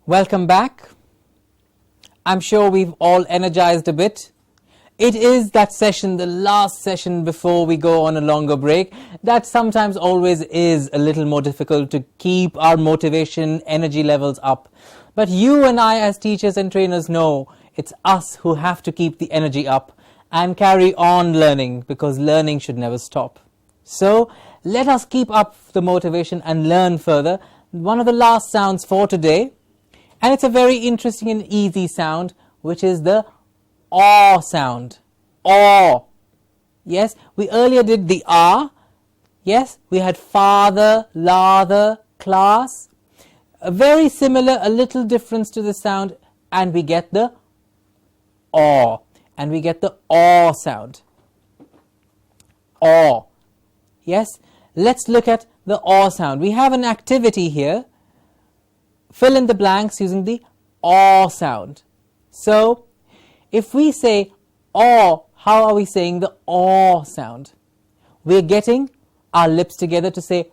Welcome back. I'm sure we've all energized a bit. It is that session, the last session before we go on a longer break, that sometimes always is a little more difficult to keep our motivation, energy levels up. But you and I as teachers and trainers know it's us who have to keep the energy up and carry on learning, because learning should never stop. So let us keep up the motivation and learn further. One of the last sounds for today, and it's a very interesting and easy sound, which is the ah sound. Ah. Yes, we earlier did the ah. Yes, we had father, lather, class. A very similar, a little difference to the sound, and we get the ah. And we get the ah sound. Ah. Yes, let's look at the ah sound. We have an activity here. Fill in the blanks using the ah sound. So, if we say ah, how are we saying the ah sound? We're getting our lips together to say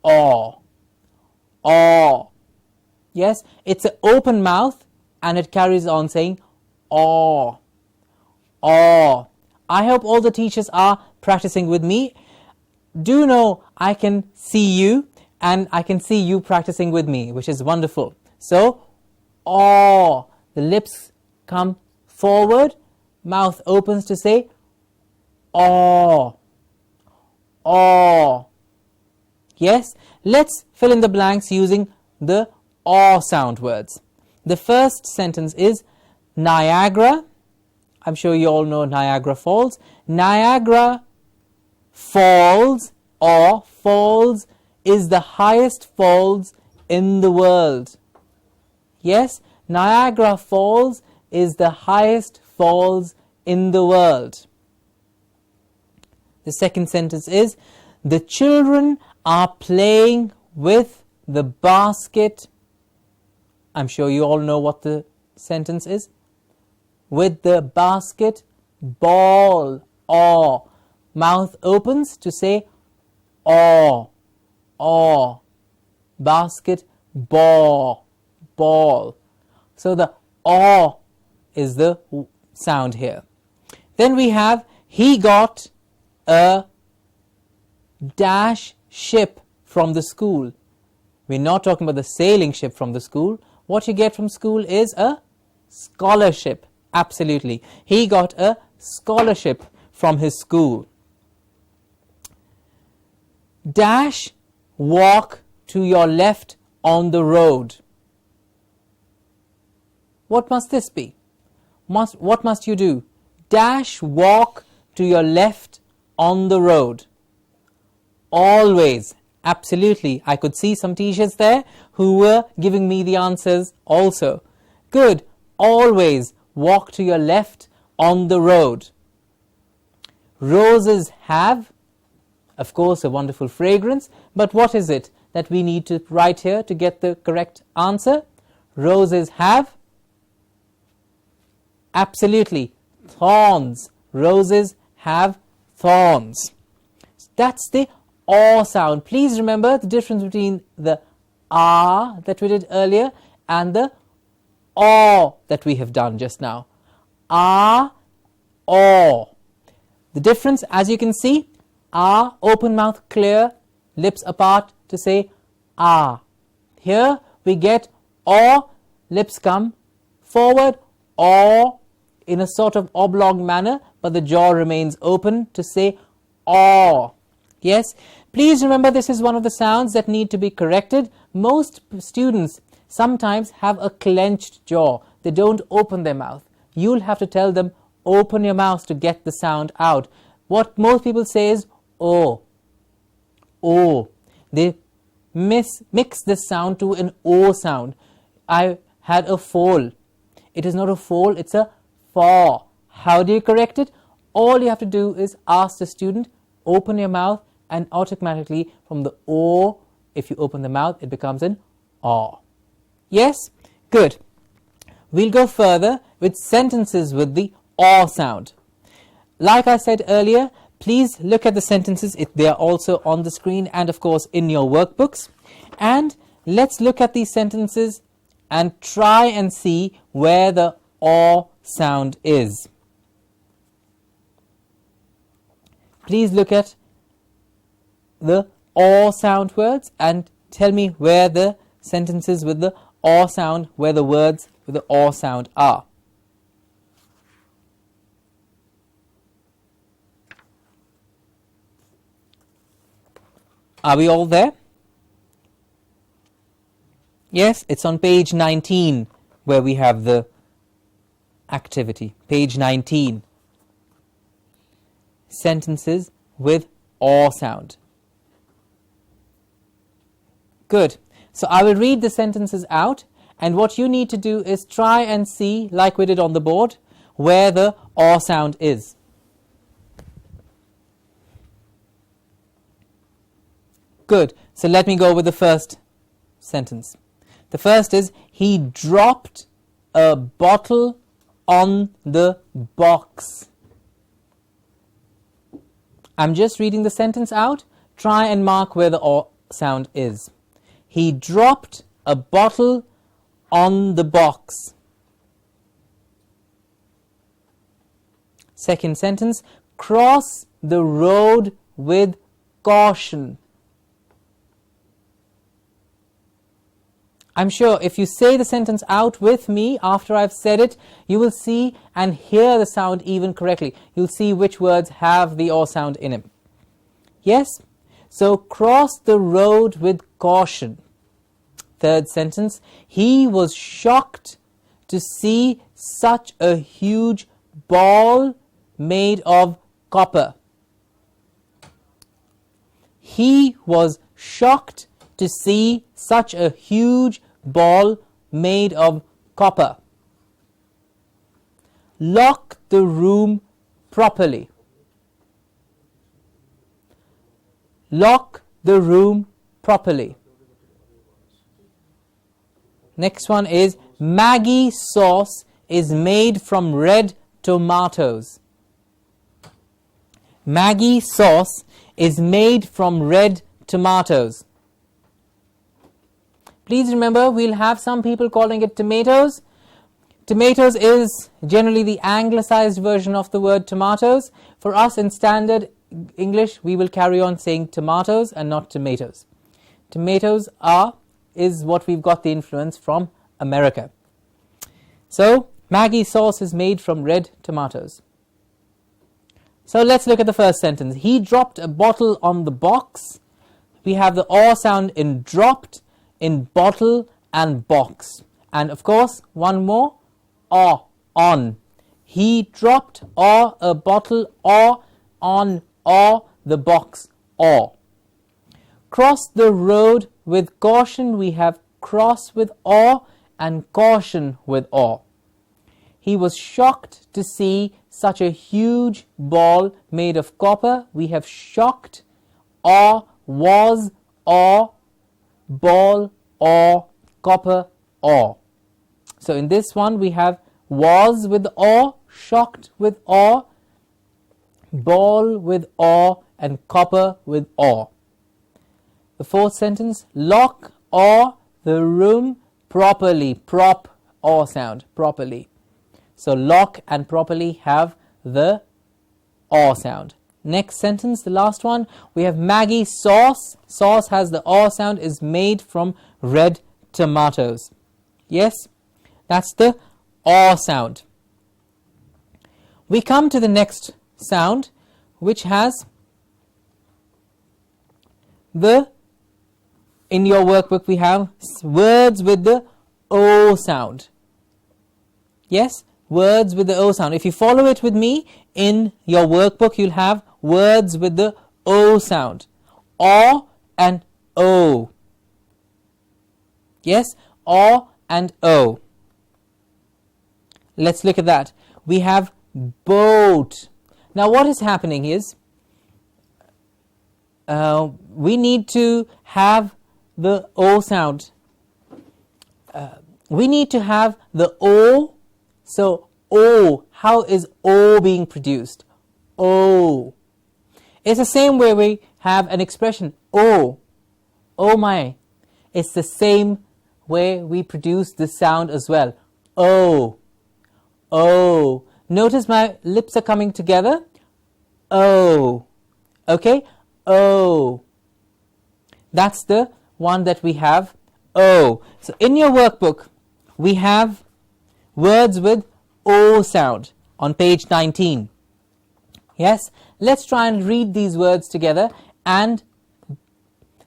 ah, ah. Yes, it's an open mouth and it carries on saying ah, ah. I hope all the teachers are practicing with me. Do know I can see you and I can see you practicing with me, which is wonderful. So, ah, the lips come forward, mouth opens to say ah, ah. Yes, let's fill in the blanks using the ah sound words. The first sentence is Niagara. I'm sure you all know Niagara Falls. Niagara Falls, or falls, is the highest falls in the world. Yes, Niagara Falls is the highest falls in the world. The second sentence is, the children are playing with the basket. I'm sure you all know what the sentence is. With the basket ball. Or mouth opens to say or, basket ball, ball. So the or is the sound here. Then we have, he got a dash ship from the school. We're not talking about the sailing ship from the school. What you get from school is a scholarship. Absolutely. He got a scholarship from his school. Dash walk to your left on the road. What must this be? What must you do? Dash walk to your left on the road. Always. Absolutely. I could see some teachers there who were giving me the answers also. Good. Always walk to your left on the road. Roses have, of course, a wonderful fragrance, but what is it that we need to write here to get the correct answer? Roses have, absolutely, thorns. Roses have thorns. That's the ah sound. Please remember the difference between the ah that we did earlier and the ah that we have done just now. Ah, ah. The difference, as you can see, ah, open mouth clear, lips apart to say ah. Here we get ah, lips come forward, ah, in a sort of oblong manner, but the jaw remains open to say ah. Yes, please remember this is one of the sounds that need to be corrected. Most students sometimes have a clenched jaw. They don't open their mouth. You'll have to tell them, open your mouth to get the sound out. What most people say is oh, oh. They mix this sound to an o sound. I had a fall. It is not a fall, it's a fall. How do you correct it? All you have to do is ask the student, open your mouth, and automatically from the o, if you open the mouth, it becomes an ah. Yes? Good. We'll go further with sentences with the ah sound. Like I said earlier, please look at the sentences. They are also on the screen and of course in your workbooks. And let's look at these sentences and try and see where the A sound is. Please look at the A sound words and tell me where the sentences with the A sound, where the words with the A sound are. Are we all there? Yes, it's on page 19 where we have the activity. Page 19. Sentences with A sound. Good. So I will read the sentences out, and what you need to do is try and see, like we did on the board, where the A sound is. Good. So let me go with the first sentence. The first is, he dropped a bottle on the box. I'm just reading the sentence out. Try and mark where the A sound is. He dropped a bottle on the box. Second sentence, cross the road with caution. I'm sure if you say the sentence out with me after I've said it, you will see and hear the sound even correctly. You'll see which words have the A sound in them. Yes? So, cross the road with caution. Third sentence, he was shocked to see such a huge ball made of copper. He was shocked to see such a huge ball made of copper. Lock the room properly. Lock the room properly. Next one is, Maggi sauce is made from red tomatoes. Maggi sauce is made from red tomatoes. Please remember, we'll have some people calling it tomatoes. Tomatoes is generally the anglicized version of the word tomatoes. For us in standard English, we will carry on saying tomatoes and not tomatoes. Tomatoes is what we've got the influence from America. So, Maggi sauce is made from red tomatoes. So, let's look at the first sentence. He dropped a bottle on the box. We have the A sound in dropped, in bottle and box. And of course, one more, A, on. He dropped a bottle, on, the box, A. Cross the road with caution. We have cross with A and caution with A. He was shocked to see such a huge ball made of copper. We have shocked, was, ball, copper, So in this one we have was with shocked with ball with and copper with The fourth sentence, lock the room properly. Prop, sound, properly. So lock and properly have the sound. Next sentence, the last one, we have Maggi sauce. Sauce has the sound, is made from red tomatoes. Yes, that's the sound. We come to the next sound, which has in your workbook we have words with the O sound. Yes, words with the O sound. If you follow it with me in your workbook, you'll have words with the O sound. O and O. Yes, O and O. Let's look at that. We have boat. Now what is happening is, we need to have the O sound. We need to have the O. So O, how is O being produced? O. It's the same way we have an expression, oh my. It's the same where we produce this sound as well. O. O. Notice my lips are coming together. O. Okay? O. That's the one that we have. O. So in your workbook, we have words with O sound on page 19. Yes? Let's try and read these words together and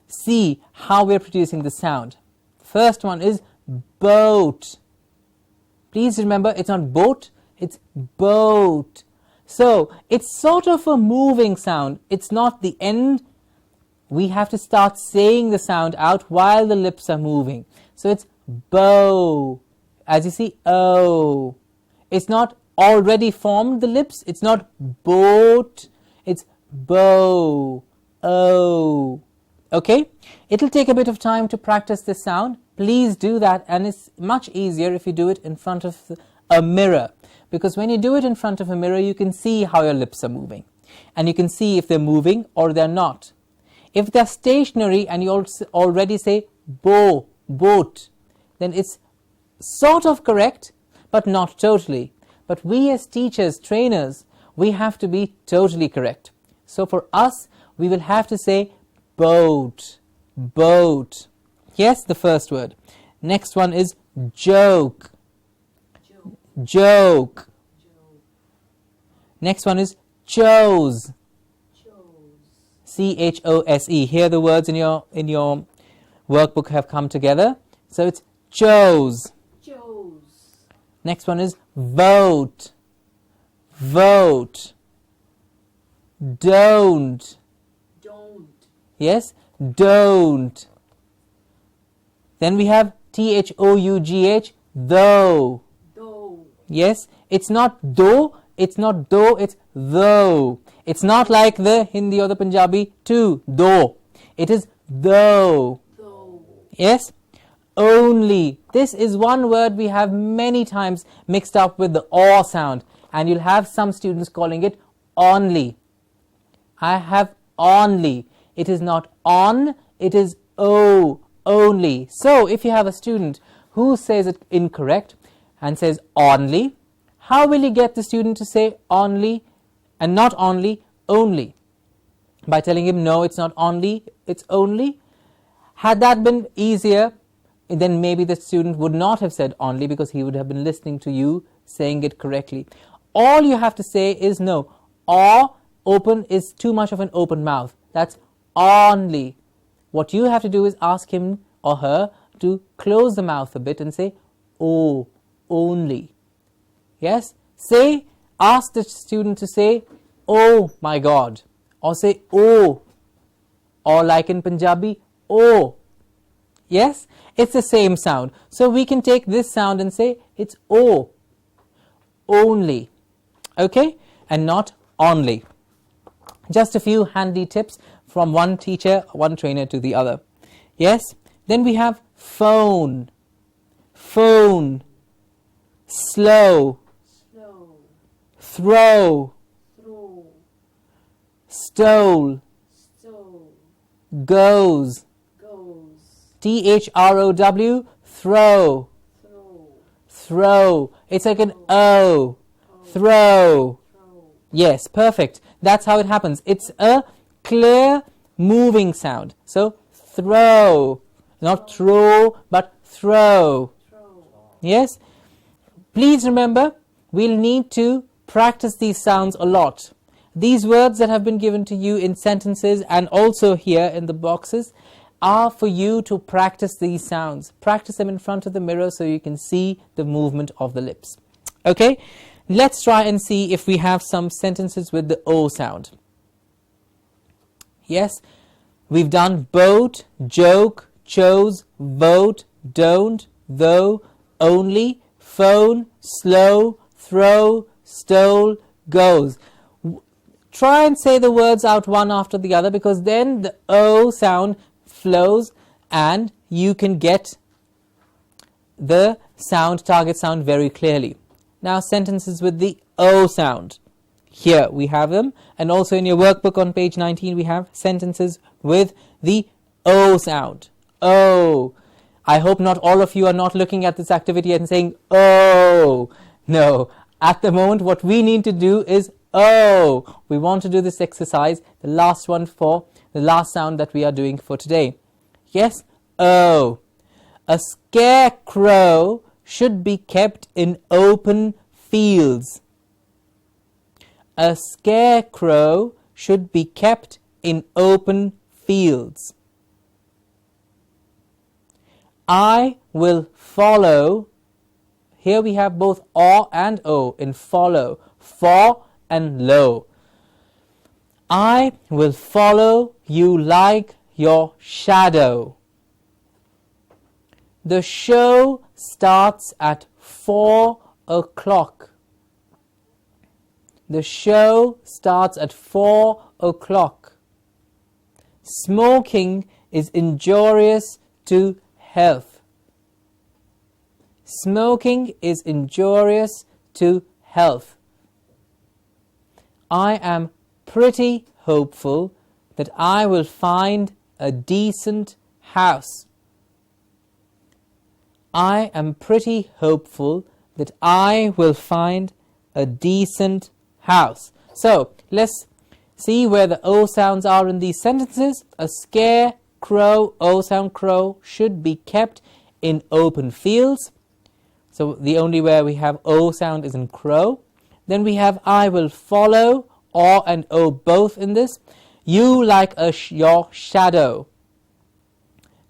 see how we're producing the sound. First one is boat. Please remember, it's not boat, it's boat. So it's sort of a moving sound. It's not the end. We have to start saying the sound out while the lips are moving. So it's bow. As you see, O. It's not already formed the lips. It's not boat. It's bow. O. Okay? It'll take a bit of time to practice this sound. Please do that, and it's much easier if you do it in front of a mirror, because when you do it in front of a mirror, you can see how your lips are moving, and you can see if they're moving or they're not. If they're stationary and you already say bow, boat, then it's sort of correct, but not totally. But we as teachers, trainers, we have to be totally correct. So for us, we will have to say boat, boat. Yes, the first word. Next one is joke. Joke. Next one is chose. C-H-O-S-E. Here the words in your workbook have come together. So it's chose. Next one is vote. Vote. Don't. Yes, don't. Then we have T-H-O-U-G-H, though. Yes, it's not though, it's not though, it's though. It's not like the Hindi or the Punjabi to, though. It is though. Yes, only. This is one word we have many times mixed up with the aw sound, and you'll have some students calling it only. I have only. It is not on, it is o, only. So if you have a student who says it incorrect and says only, how will you get the student to say only and not only, only? By telling him, no, it's not only, it's only. Had that been easier, then maybe the student would not have said only, because he would have been listening to you saying it correctly. All you have to say is no. Or open is too much of an open mouth. That's only. What you have to do is ask him or her to close the mouth a bit and say, oh, only. Yes? Say, ask the student to say, oh my God. Or say, oh. Or like in Punjabi, oh. Yes? It's the same sound. So we can take this sound and say, it's oh. Only. Okay? And not only. Just a few handy tips from one teacher, one trainer to the other. Yes? Then we have phone. Phone. Slow. Throw. Stole. Goes. T-H-R-O-W. Throw. Throw. It's like an O. Throw. Yes, perfect. That's how it happens. It's a clear moving sound. So throw. Not throw, but throw. Yes? Please remember, we'll need to practice these sounds a lot. These words that have been given to you in sentences and also here in the boxes are for you to practice these sounds. Practice them in front of the mirror so you can see the movement of the lips. Okay? Let's try and see if we have some sentences with the O sound. Yes? We've done boat, joke, chose, vote, don't, though, only, phone, slow, throw, stole, goes. Try and say the words out one after the other, because then the O sound flows and you can get the sound, target sound very clearly. Now sentences with the O sound. Here we have them, and also in your workbook on page 19 we have sentences with the O sound. O. I hope not all of you are not looking at this activity and saying, oh, no. At the moment, what we need to do is, oh. We want to do this exercise, the last one for the last sound that we are doing for today. Yes, oh. A scarecrow should be kept in open fields. A scarecrow should be kept in open fields. I will follow. Here we have both or and o in follow, for and lo. I will follow you like your shadow. The show starts at 4 o'clock. The show starts at 4 o'clock. Smoking is injurious to health. Smoking is injurious to health. I am pretty hopeful that I will find a decent house. I am pretty hopeful that I will find a decent house. So, let's see where the O sounds are in these sentences. A scarecrow, O sound, crow, should be kept in open fields. So, the only where we have O sound is in crow. Then we have I will follow, or and O both in this. You like your shadow.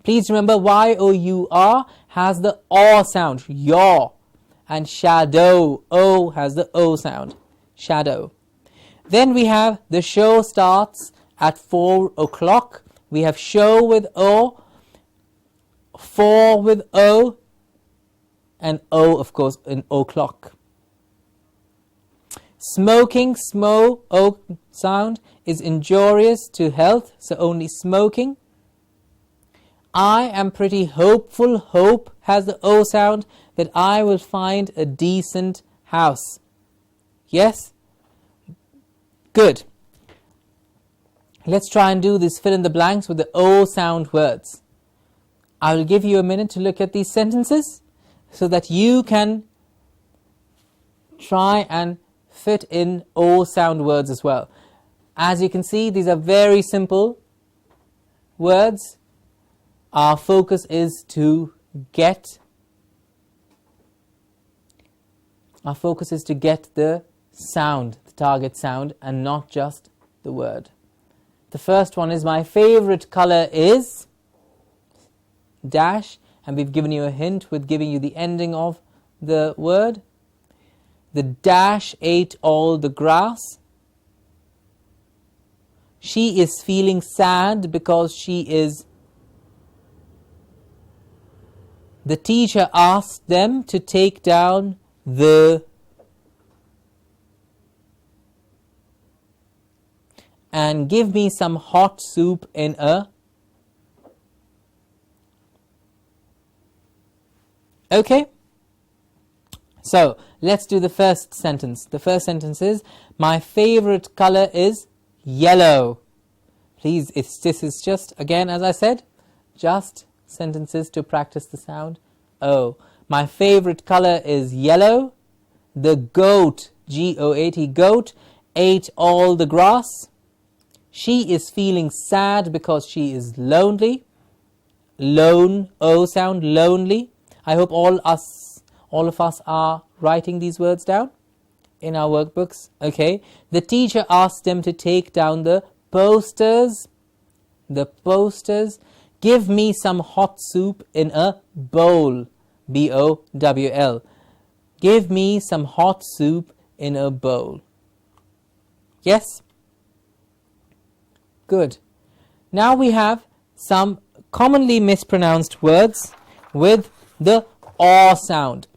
Please remember Y-O-U-R has the O sound, your, and shadow, O has the O sound, shadow. Then we have the show starts at 4 o'clock. We have show with O, 4 with O, and O, of course, in o'clock. Smoking, smo, O sound, is injurious to health, so only smoking. I am pretty hopeful, hope has the O sound, that I will find a decent house. Yes? Good. Let's try and do this fill in the blanks with the O sound words. I will give you a minute to look at these sentences so that you can try and fit in O sound words as well. As you can see, these are very simple words. Our focus is to get the sound, the target sound, and not just the word. The first one is my favorite color is dash, and we've given you a hint with giving you the ending of the word. The dash ate all the grass. She is feeling sad because she is. The teacher asked them to take down the, and give me some hot soup in a. Okay? So, let's do the first sentence. The first sentence is, my favorite color is yellow. Please, this is just, again, as I said, just sentences to practice the sound O. My favorite color is yellow. The goat, G-O-A-T, goat, ate all the grass. She is feeling sad because she is lonely. Lone, O sound, lonely. I hope all of us are writing these words down in our workbooks. Okay. The teacher asked them to take down the posters. The posters. Give me some hot soup in a bowl. B-O-W-L. Give me some hot soup in a bowl. Yes? Good. Now we have some commonly mispronounced words with the O sound.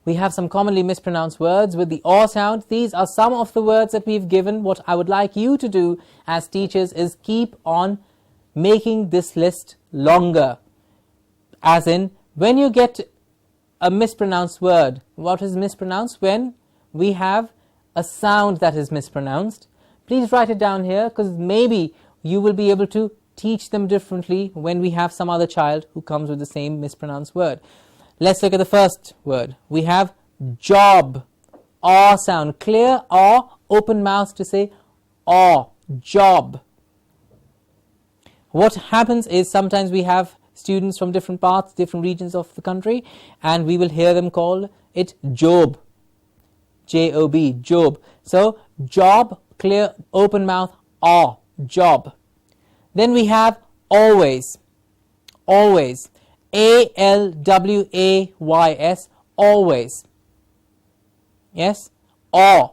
We have some commonly mispronounced words with the O sound. These are some of the words that we've given. What I would like you to do as teachers is keep on making this list longer. As in, when you get a mispronounced word, what is mispronounced? When we have a sound that is mispronounced. Please write it down here, because maybe you will be able to teach them differently when we have some other child who comes with the same mispronounced word. Let's look at the first word. We have job. Ah sound. Clear ah, open mouth to say ah, job. What happens is sometimes we have students from different parts, different regions of the country, and we will hear them call it job. J-O-B, job. So job, clear, open mouth, ah, job. Then we have always. Always. A-L-W-A-Y-S, always. Yes, ah.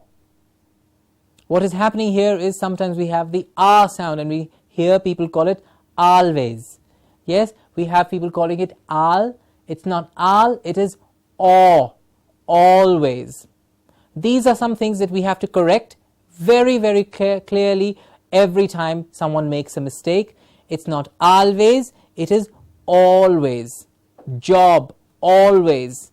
What is happening here is sometimes we have the ah sound and we hear people call it always. Yes, we have people calling it al. It's not al, it is aw, always. These are some things that we have to correct very, very clearly every time someone makes a mistake. It's not always, it is always. Job, always.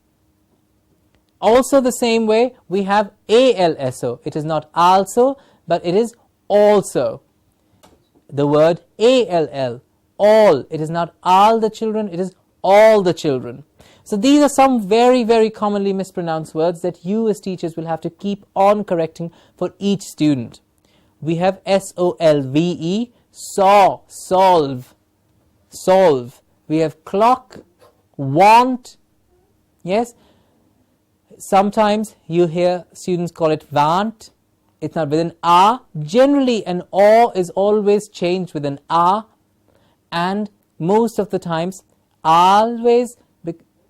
Also the same way we have ALSO. It is not also, but it is also. The word ALL, all. It is not all the children, it is all the children. So these are some very, very commonly mispronounced words that you as teachers will have to keep on correcting for each student. We have S-O-L-V-E, saw, solve, solve. We have clock, want. Yes, sometimes you hear students call it want. It's not with an ah. Generally an aw is always changed with an ah, and most of the times always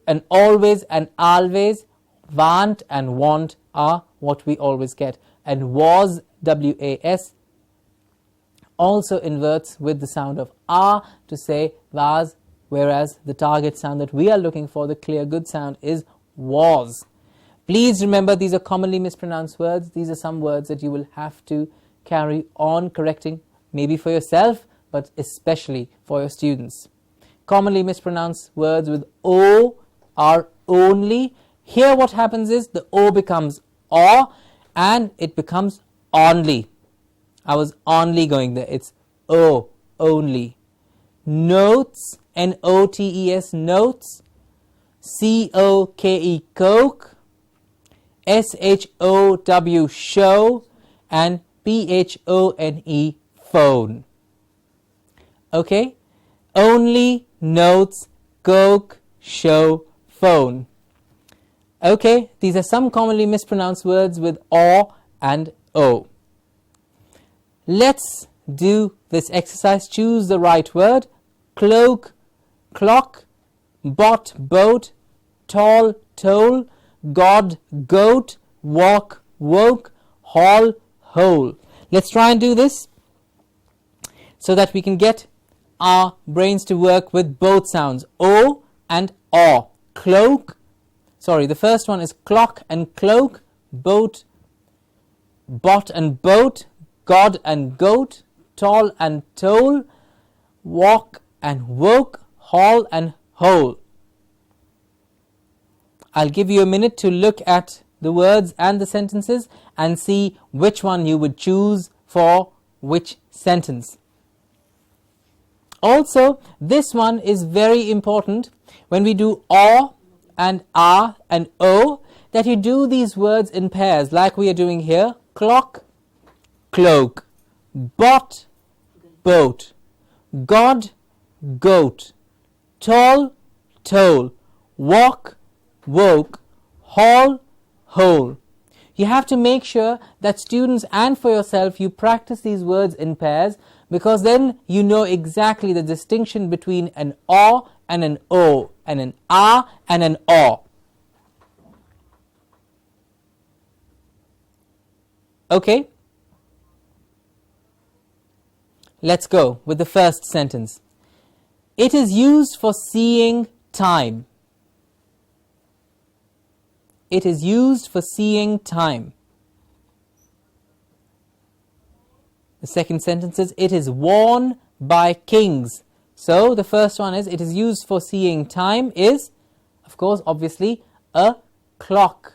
and always and always, want and want are what we always get. And was, W-A-S, also inverts with the sound of ah to say was, whereas the target sound that we are looking for, the clear good sound, is was. Please remember, these are commonly mispronounced words. These are some words that you will have to carry on correcting, maybe for yourself, but especially for your students. Commonly mispronounced words with O are only. Here what happens is the O becomes aw and it becomes only. I was only going there. It's O, only. Notes, N-O-T-E-S, notes. C-O-K-E, coke. S-H-O-W, show. And P-H-O-N-E, phone. Okay? Only, notes, coke, show, phone. Okay, these are some commonly mispronounced words with aw and o. Let's do this exercise. Choose the right word. Cloak, clock, bot, boat, tall, toll, god, goat, walk, woke, hall, hole. Let's try and do this so that we can get our brains to work with both sounds, o and aw. Cloak, sorry, the first one is clock and cloak, boat, bot and boat, god and goat, tall and toll, walk and woke, hall and hole. I'll give you a minute to look at the words and the sentences and see which one you would choose for which sentence. Also, this one is very important when we do aw and ah and o, that you do these words in pairs like we are doing here. Clock, cloak, bot, boat, god, goat, tall, toll, walk, woke, hall, hole. You have to make sure that students and for yourself you practice these words in pairs, because then you know exactly the distinction between an aw and an o, and an ah and an aw. Okay? Let's go with the first sentence. It is used for seeing time. It is used for seeing time. The second sentence is, it is worn by kings. So the first one is, it is used for seeing time is, of course, obviously, a clock.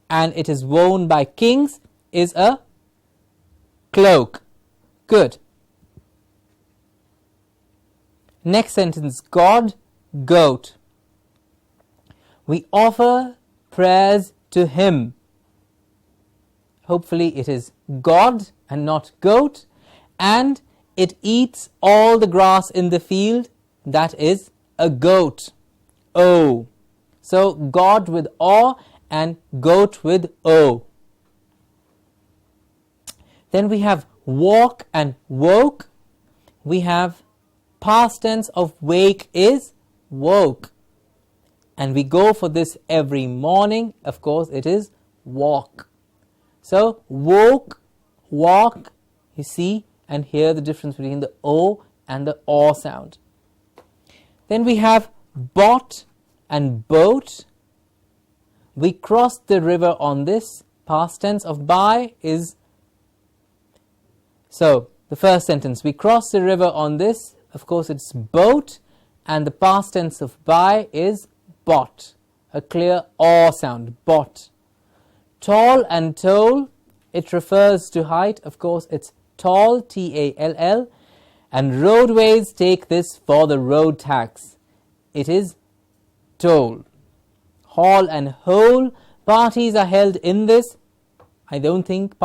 And it is worn by kings is a cloak. Good. Next sentence, God, goat. We offer prayers to him. Hopefully it is God and not goat. And it eats all the grass in the field. That is a goat. O. So God with O and goat with O. Then we have walk and woke. We have past tense of wake is woke. And we go for this every morning. Of course, it is walk. So woke, walk, you see and hear the difference between the O and the O sound. Then we have bought and boat. We crossed the river on this. Past tense of buy is, so the first sentence, we crossed the river on this. Of course, it's boat, and the past tense of buy is bought. A clear O sound, bought. Tall and toll, it refers to height. Of course, it's tall, T-A-L-L. And roadways take this for the road tax. It is toll. Hall and hole, parties are held in this. I don't think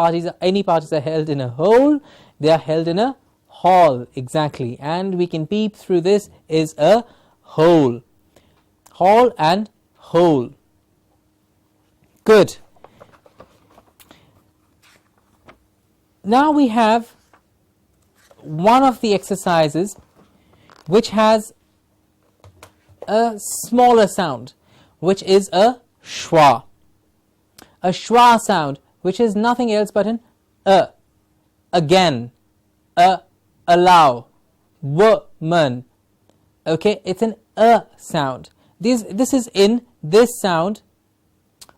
any parties are held in a hole. They are held in a hall, exactly. And we can peep through this is a hole. Hall and hole. Good. Now we have one of the exercises which has a smaller sound, which is a schwa. A schwa sound, which is nothing else but an again, allow, woman. Okay, it's an sound. This is in this sound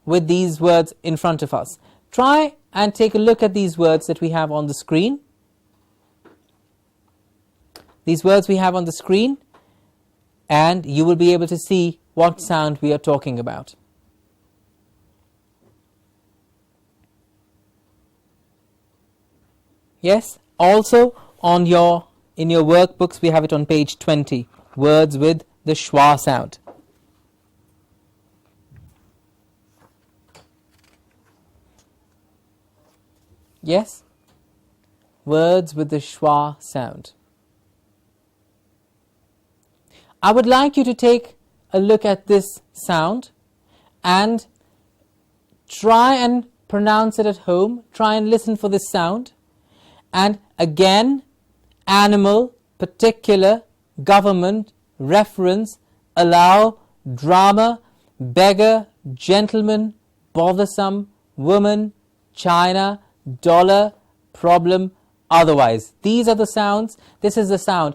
with these words in front of us. Try and take a look at these words that we have on the screen. These words we have on the screen, and you will be able to see what sound we are talking about. Yes, also in your workbooks we have it on page 20, words with the schwa sound. Yes, words with the schwa sound. I would like you to take a look at this sound and try and pronounce it at home. Try and listen for this sound. And again, animal, particular, government, reference, allow, drama, beggar, gentleman, bothersome, woman, China, dollar, problem, otherwise. These are the sounds. This is the sound.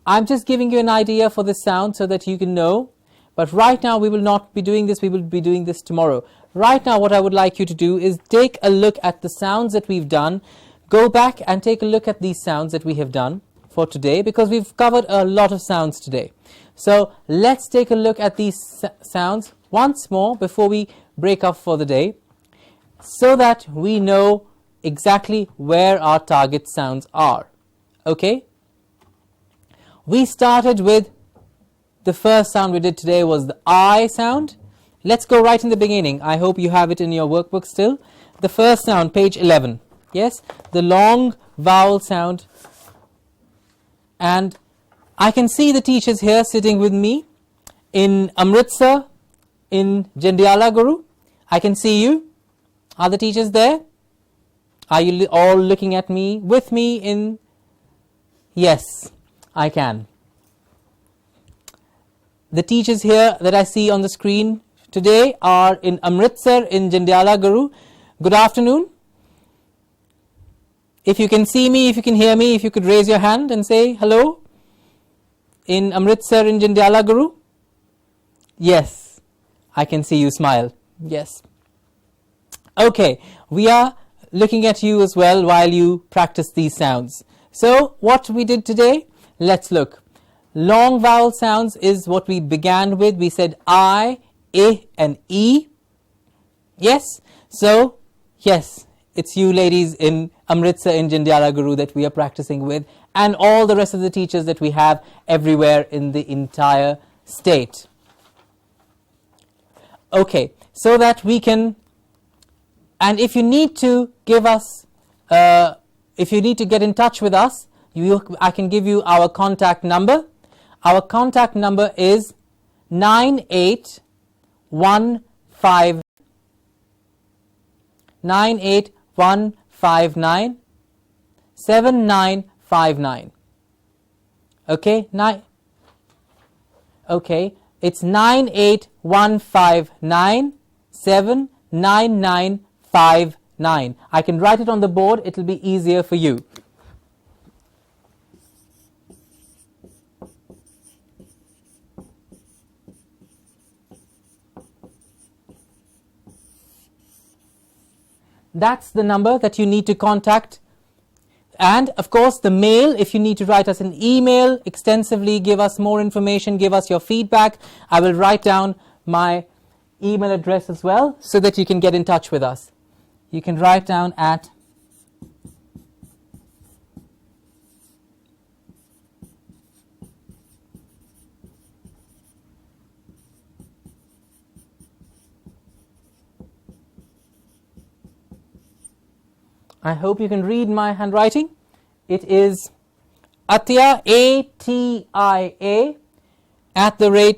I'm just giving you an idea for this sound so that you can know. But right now we will not be doing this. We will be doing this tomorrow. Right now what I would like you to do is take a look at the sounds that we've done. Go back and take a look at these sounds that we have done for today, because we've covered a lot of sounds today. So let's take a look at these sounds once more before we break up for the day, so that we know exactly where our target sounds are. Okay? We started with the first sound we did today was the I sound. Let's go right in the beginning. I hope you have it in your workbook still. The first sound, page 11. Yes, the long vowel sound. And I can see the teachers here sitting with me in Amritsar, in Jandiala Guru. I can see you. Are the teachers there? Are you all looking at me, with me in? Yes, I can. The teachers here that I see on the screen today are in Amritsar, in Jandiala Guru. Good afternoon. If you can see me, if you can hear me, if you could raise your hand and say hello. In Amritsar, in Jandiala Guru. Yes, I can see you smile. Yes. Okay, we are looking at you as well while you practice these sounds. So what we did today, let's look. Long vowel sounds is what we began with. We said I, and E. Yes, so yes, it's you ladies in Amritsar, in Jandiala Guru that we are practicing with. and all the rest of the teachers that we have everywhere in the entire state. Okay, so that we can, and if you need to give us, if you need to get in touch with us, I can give you our contact number. Our contact number is 98159 7959. Okay, it's 98159 79959. I can write it on the board, it will be easier for you. That's the number that you need to contact. And of course the mail, if you need to write us an email extensively, give us more information, give us your feedback, I will write down my email address as well so that you can get in touch with us. You can write down at I hope you can read my handwriting. It is Atia, ATIA,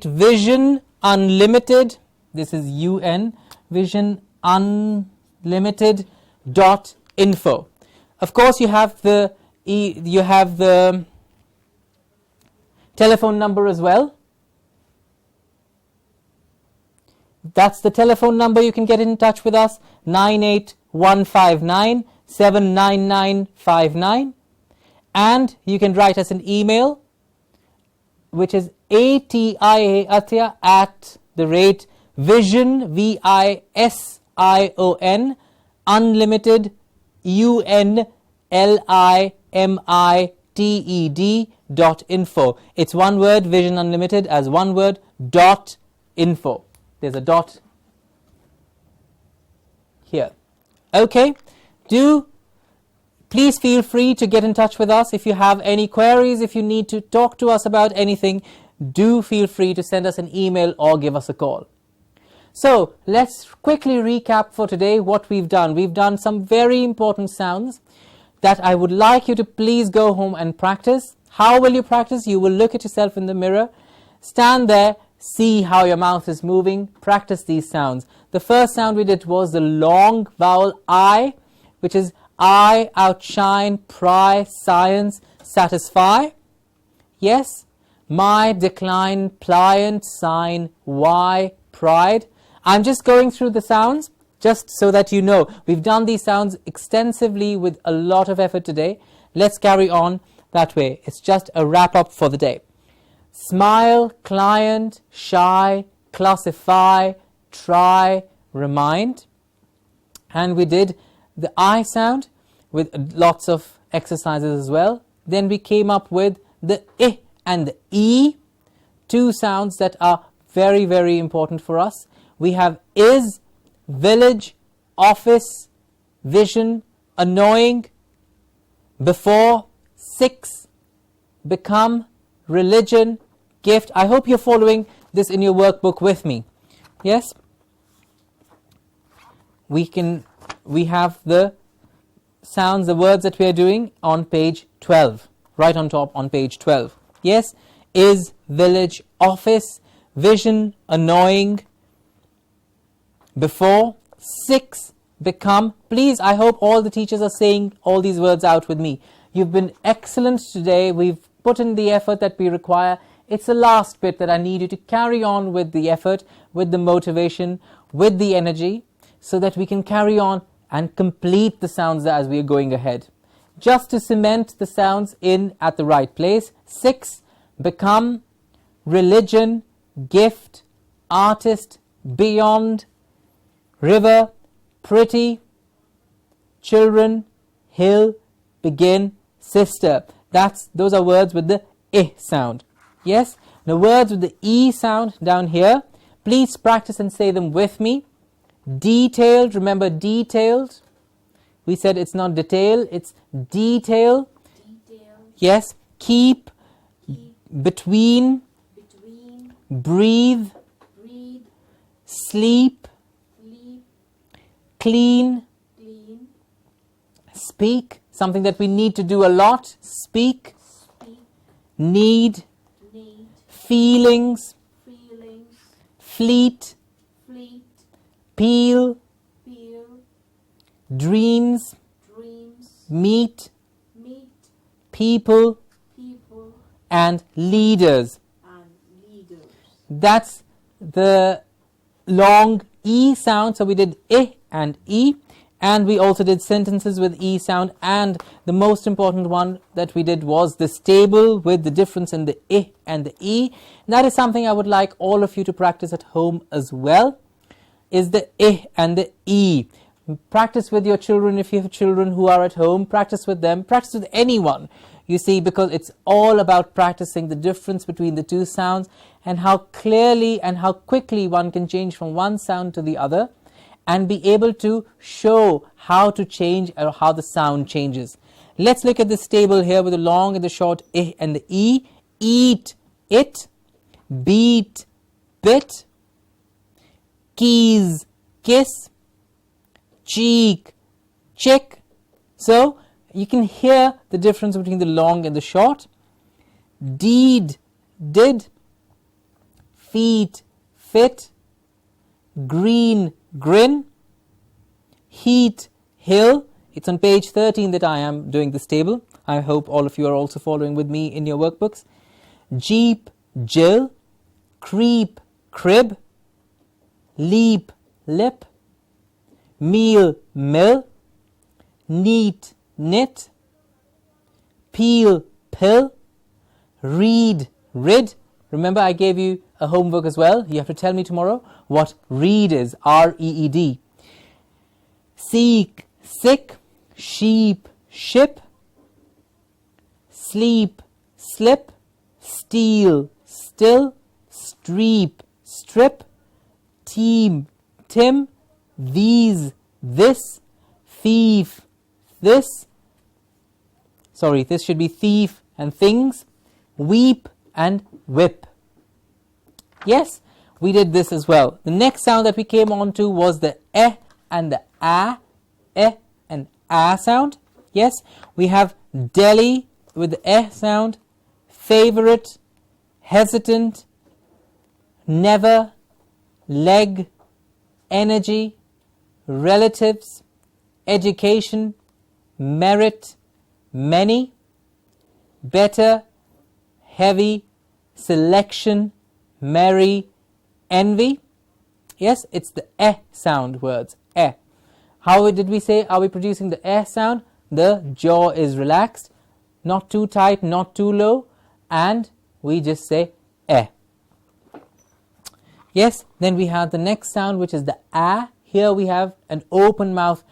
@Vision Unlimited. This is UN, Vision Unlimited.info. Of course, you have the telephone number as well. That's the telephone number. You can get in touch with us, 98159 79959, and you can write us an email, which is ATIA@vision VISION unlimited UNLIMITED.info. It's one word, Vision Unlimited as one word, .info. There's a dot here. Okay. Please feel free to get in touch with us if you have any queries, if you need to talk to us about anything, do feel free to send us an email or give us a call. So let's quickly recap for today what we've done. We've done some very important sounds that I would like you to please go home and practice. How will you practice? You will look at yourself in the mirror, stand there, see how your mouth is moving, practice these sounds. The first sound we did was the long vowel I, which is I, outshine, pry, science, satisfy. Yes, my, decline, pliant, sign, why, pride. I'm just going through the sounds just so that you know. We've done these sounds extensively with a lot of effort today. Let's carry on that way. It's just a wrap up for the day. Smile, client, shy, classify, try, remind. And we did the I sound with lots of exercises as well. Then we came up with the I and the E, two sounds that are very, very important for us. We have is, village, office, vision, annoying, before, six, become, religion, gift. I hope you're following this in your workbook with me. Yes? We have the sounds, the words that we are doing on page 12, right on top on page 12. Yes, is, village, office, vision, annoying, before, six, become. Please, I hope all the teachers are saying all these words out with me. You've been excellent today. We've put in the effort that we require. It's the last bit that I need you to carry on with the effort, with the motivation, with the energy, so that we can carry on and complete the sounds as we are going ahead. Just to cement the sounds in at the right place. Six, become, religion, gift, artist, beyond, river, pretty, children, hill, begin, sister. Those are words with the I sound. Yes? The words with the E sound down here, please practice and say them with me. Detailed, remember detailed. We said it's not detail, it's detail. Yes, keep, keep, between, between, breathe, breathe, sleep, sleep, clean, clean, speak, something that we need to do a lot, speak, speak, need, need, feelings, feelings, fleet, fleet, peel, peel, dreams, dreams, meet, meet, people, people, and leaders. and leaders. That's the long E sound. So we did I and E, and we also did sentences with E sound, and the most important one that we did was this table with the difference in the I and the E. And that is something I would like all of you to practice at home as well, is the I and the E. Practice with your children if you have children who are at home. Practice with them. Practice with anyone. You see, because it's all about practicing the difference between the two sounds and how clearly and how quickly one can change from one sound to the other and be able to show how to change or how the sound changes. Let's look at this table here with the long and the short I and the E. Eat, it. Beat, bit. Keys, kiss. Cheek, chick. So you can hear the difference between the long and the short. Deed, did. Feet, fit. Green, grin. Heat, hill. It's on page 13 that I am doing this table. I hope all of you are also following with me in your workbooks. Jeep, Jill. Creep, crib. Leap, lip. Meal, mill. Neat, knit. Peel, pill. Read, rid. Remember, I gave you a homework as well. You have to tell me tomorrow what read is. R-E-E-D. Seek, sick. Sheep, ship. Sleep, slip. Steal, still. Streep, strip. Team, Tim. These, this. Thief, this. Sorry, this should be thief and things. Weep and whip. Yes, we did this as well. The next sound that we came on to was the eh and the ah. Eh and ah sound. Yes, we have Delhi with the eh sound. Favorite, hesitant, never, leg, energy, relatives, education, merit, many, better, heavy, selection, merry, envy. Yes, it's the eh sound words. Eh. How did we say are we producing the eh sound? The jaw is relaxed, not too tight, not too low, and we just say eh. Yes, then we have the next sound, which is the ah. Here we have an open mouth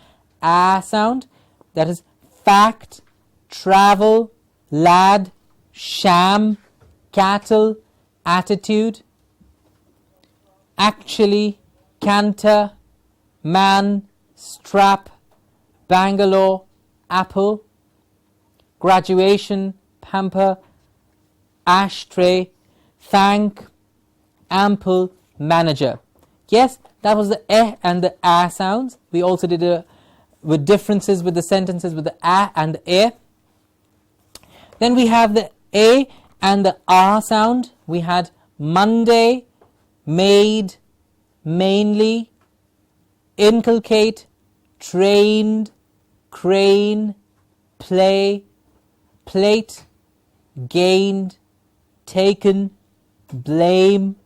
ah sound. That is fact, travel, lad, sham, cattle, attitude, actually, canter, man, strap, Bangalore, apple, graduation, pamper, ashtray, thank, ample, manager. Yes, that was the eh and the ah sounds. We also did with differences with the sentences with the ah and the eh. Then we have the a and the ah sound. We had Monday, made, mainly, inculcate, trained, crane, play, plate, gained, taken, blame,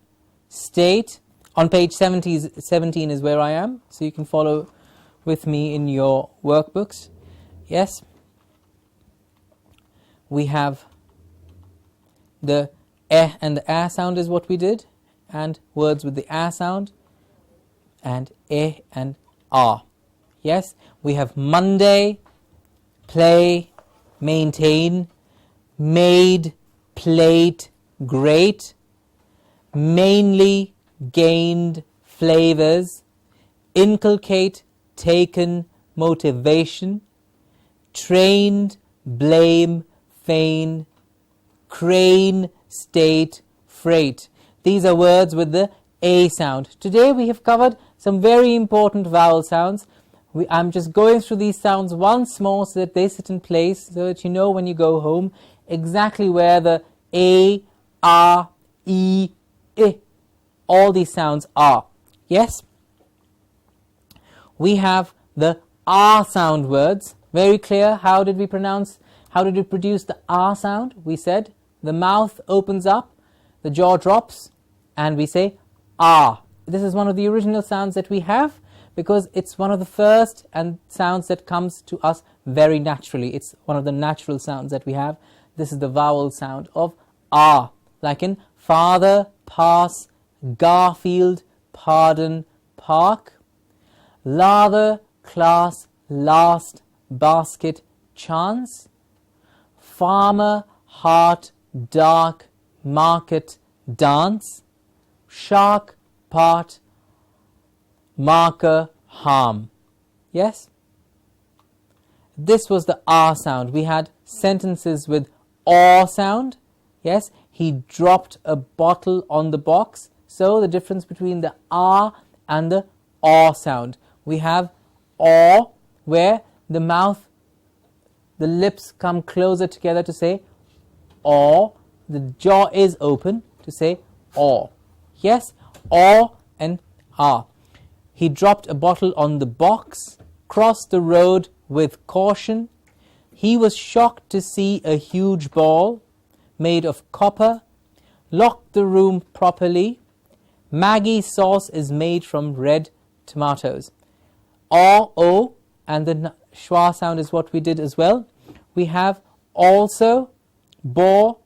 state. On page 17 is where I am, so you can follow with me in your workbooks. Yes, we have the eh and the ah sound is what we did, and words with the ah sound, and eh and ah. Yes, we have Monday, play, maintain, made, plate, great, mainly, gained, flavors, inculcate, taken, motivation, trained, blame, feign, crane, state, freight. These are words with the A sound. Today we have covered some very important vowel sounds. I'm just going through these sounds once more so that they sit in place, so that you know when you go home exactly where the A, R, E, I, all these sounds are. Yes? We have the R sound words. Very clear. How did we produce the R sound? We said the mouth opens up, the jaw drops, and we say ah. This is one of the original sounds that we have, because it's one of the first and sounds that comes to us very naturally. It's one of the natural sounds that we have. This is the vowel sound of ah, like in father, pass, Garfield, pardon, park, lather, class, last, basket, chance, farmer, heart, dark, market, dance, shark, part, marker, harm. Yes? This was the R sound. We had sentences with aw sound. Yes? He dropped a bottle on the box. So the difference between the R and the aw sound. We have aw, where the mouth, the lips come closer together to say aw. The jaw is open to say aw. Yes? Aw and ah. He dropped a bottle on the box, crossed the road with caution. He was shocked to see a huge ball made of copper, locked the room properly. Maggi sauce is made from red tomatoes. Aw, o, and the schwa sound is what we did as well. We have also, bore,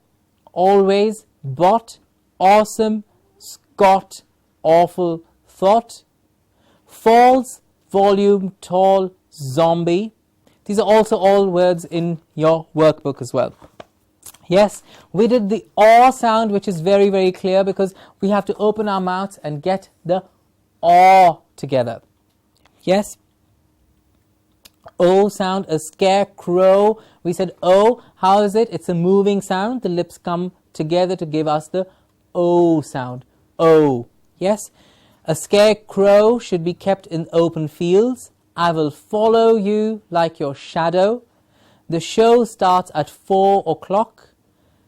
always, bought, awesome, Scott, awful, thought, false, volume, tall, zombie. These are also all words in your workbook as well. Yes, we did the aw sound, which is very, very clear, because we have to open our mouths and get the aw together. Yes? O sound, a scarecrow. We said O. How is it? It's a moving sound. The lips come together to give us the O sound. O. Yes? A scarecrow should be kept in open fields. I will follow you like your shadow. The show starts at 4 o'clock.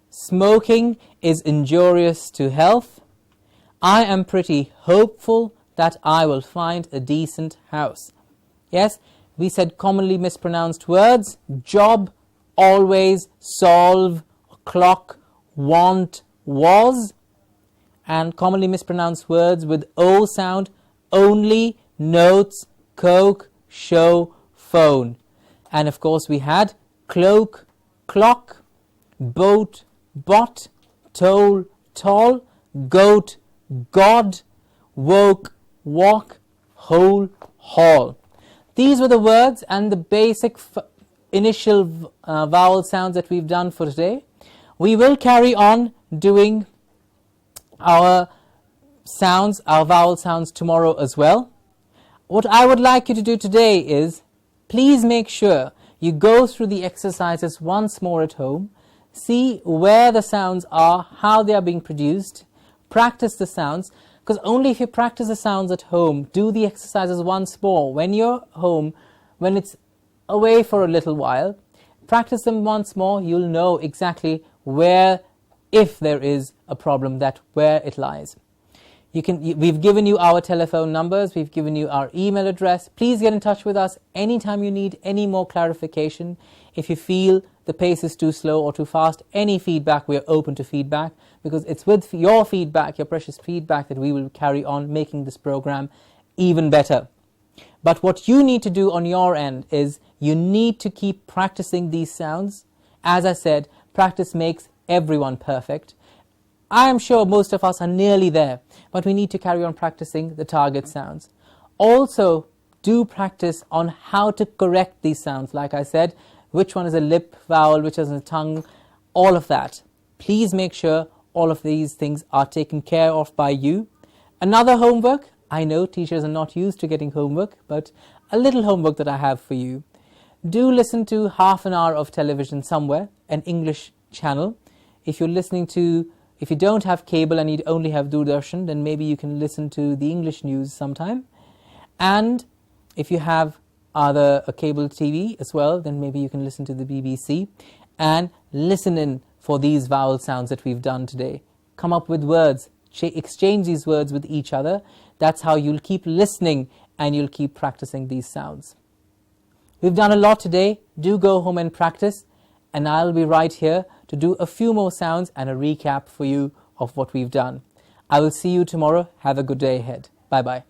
Smoking is injurious to health. I am pretty hopeful that I will find a decent house. Yes, we said commonly mispronounced words. Job, always, solve, clock, want, was. And commonly mispronounced words with O sound: only, notes, coke, show, phone. And of course we had cloak, clock, boat, bot, toll, toll, goat, god, woke, walk, hole, hall. These were the words and the basic initial vowel sounds that we've done for today. We will carry on doing our sounds, our vowel sounds, tomorrow as well. What I would like you to do today is, please make sure you go through the exercises once more at home, see where the sounds are, how they are being produced, practice the sounds, because only if you practice the sounds at home, do the exercises once more when you're home, when it's away for a little while, practice them once more, you'll know exactly where, if there is a problem, that where it lies. We've given you our telephone numbers, we've given you our email address. Please get in touch with us anytime you need any more clarification. If you feel the pace is too slow or too fast, any feedback, we're open to feedback, because it's with your feedback, your precious feedback, that we will carry on making this program even better. But what you need to do on your end is you need to keep practicing these sounds. As I said, practice makes everyone perfect. I am sure most of us are nearly there, but we need to carry on practicing the target sounds. Also, do practice on how to correct these sounds. Like I said, which one is a lip vowel, which is a tongue, all of that. Please make sure all of these things are taken care of by you. Another homework, I know teachers are not used to getting homework, but a little homework that I have for you. do listen to half an hour of television somewhere, an English channel. If you're listening to, if you don't have cable and you only have Doordarshan, then maybe you can listen to the English news sometime. And if you have either a cable TV as well, then maybe you can listen to the BBC and listen in for these vowel sounds that we've done today. Come up with words, exchange these words with each other. That's how you'll keep listening and you'll keep practicing these sounds. We've done a lot today. Do go home and practice, and I'll be right here to do a few more sounds and a recap for you of what we've done. I will see you tomorrow. Have a good day ahead. Bye-bye.